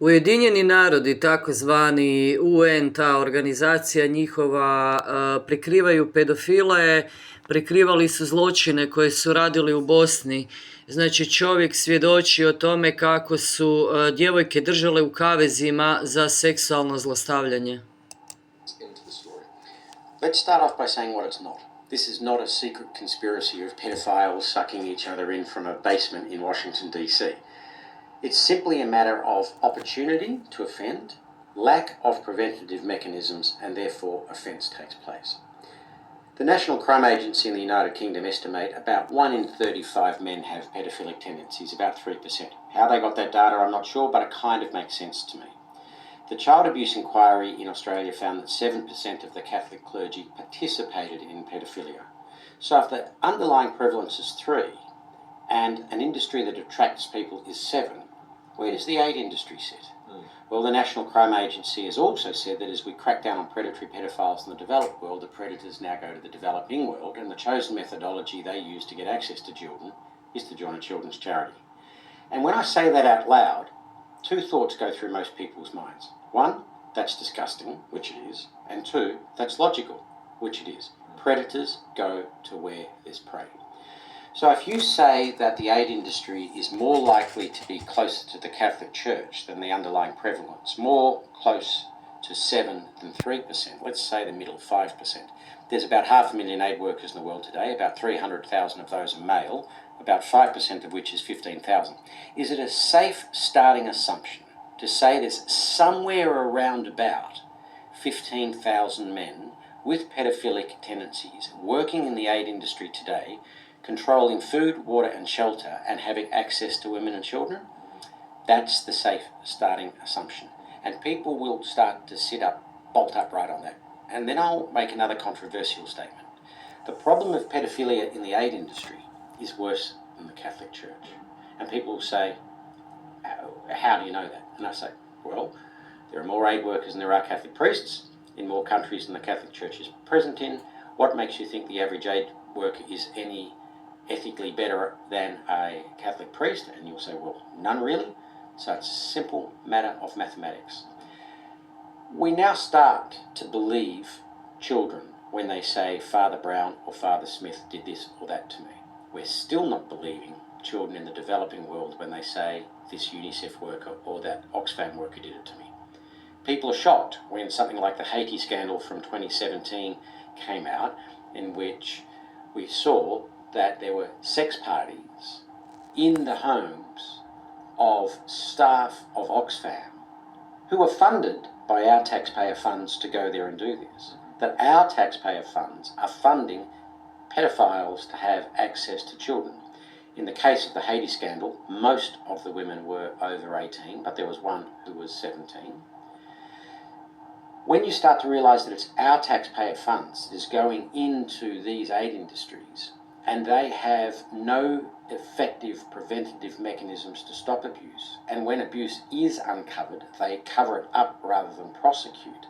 Ujedinjeni narodi, takozvani UN, ta organizacija njihova, prikrivaju pedofile, prikrivali su zločine koje su radili u Bosni. Znači čovjek svjedoči o tome kako su djevojke držale u kavezima za seksualno zlostavljanje. Let's start off by saying what it's not. This is not a secret conspiracy of pedophiles sucking each other in from a basement in Washington, D.C. It's simply a matter of opportunity to offend, lack of preventative mechanisms, and therefore offence takes place. The National Crime Agency in the United Kingdom estimate about 1 in 35 men have pedophilic tendencies, about 3%. How they got that data, I'm not sure, but it kind of makes sense to me. The Child Abuse Inquiry in Australia found that 7% of the Catholic clergy participated in pedophilia. So if the underlying prevalence is 3, and an industry that attracts people is 7, where does the aid industry sit? Well, the National Crime Agency has also said that as we crack down on predatory pedophiles in the developed world, the predators now go to the developing world, and the chosen methodology they use to get access to children is to join a children's charity. And when I say that out loud, 2 thoughts go through most people's minds. 1, that's disgusting, which it is, and 2, that's logical, which it is. Predators go to where there's prey. So if you say that the aid industry is more likely to be closer to the Catholic Church than the underlying prevalence, more close to 7 than 3%, let's say the middle 5%. There's about 500,000 aid workers in the world today, about 300,000 of those are male, about 5% of which is 15,000. Is it a safe starting assumption to say there's somewhere around about 15,000 men with pedophilic tendencies working in the aid industry today, controlling food, water and shelter, and having access to women and children? That's the safe starting assumption. And people will start to sit up, bolt upright on that. And then I'll make another controversial statement. The problem of pedophilia in the aid industry is worse than the Catholic Church. And people will say, how do you know that? And I say, well, there are more aid workers than there are Catholic priests in more countries than the Catholic Church is present in. What makes you think the average aid worker is any ethically better than a Catholic priest? And you'll say, well, none really. So it's a simple matter of mathematics. We now start to believe children when they say Father Brown or Father Smith did this or that to me. We're still not believing children in the developing world when they say this UNICEF worker or that Oxfam worker did it to me. People are shocked when something like the Haiti scandal from 2017 came out, in which we saw that there were sex parties in the homes of staff of Oxfam who were funded by our taxpayer funds to go there and do this. That our taxpayer funds are funding pedophiles to have access to children. In the case of the Haiti scandal, most of the women were over 18, but there was one who was 17. When you start to realise that it's our taxpayer funds that is going into these aid industries, and they have no effective preventative mechanisms to stop abuse, and when abuse is uncovered, they cover it up rather than prosecute,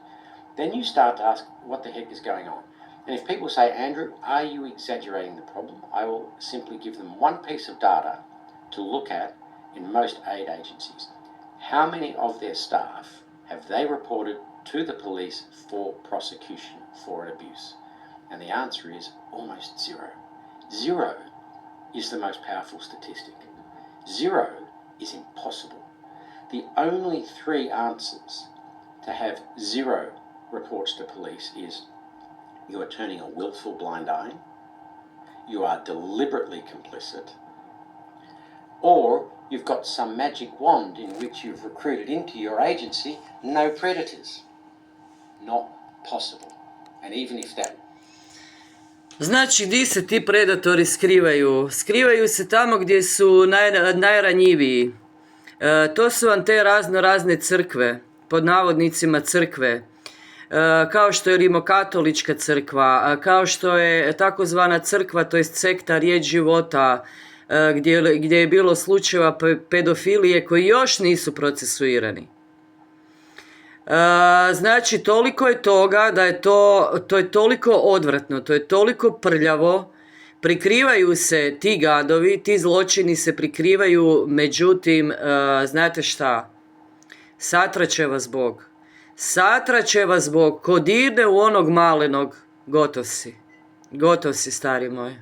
then you start to ask, what the heck is going on? And if people say, Andrew, are you exaggerating the problem? I will simply give them one piece of data to look at in most aid agencies. How many of their staff have they reported to the police for prosecution for abuse? And the answer is almost 0. 0 is the most powerful statistic. 0 is impossible. The only 3 answers to have 0 reports to police is you are turning a willful blind eye, you are deliberately complicit, or you've got some magic wand in which you've recruited into your agency no predators. Not possible. And even if that... Znači, di se ti predatori skrivaju? Skrivaju se tamo gdje su najranjiviji. To su vam te razne crkve, pod navodnicima crkve, kao što je rimokatolička crkva, kao što je takozvana crkva, to jest sekta Riječ života, gdje je bilo slučajeva pedofilije koji još nisu procesuirani. Znači, toliko je toga da je to je toliko odvratno, to je toliko prljavo, prikrivaju se ti gadovi, ti zločini se prikrivaju, međutim, znate šta, Satraće vas Bog. Satraće vas Bog. Ko dirne u onog malenog, gotov si. Gotov si, stari moj.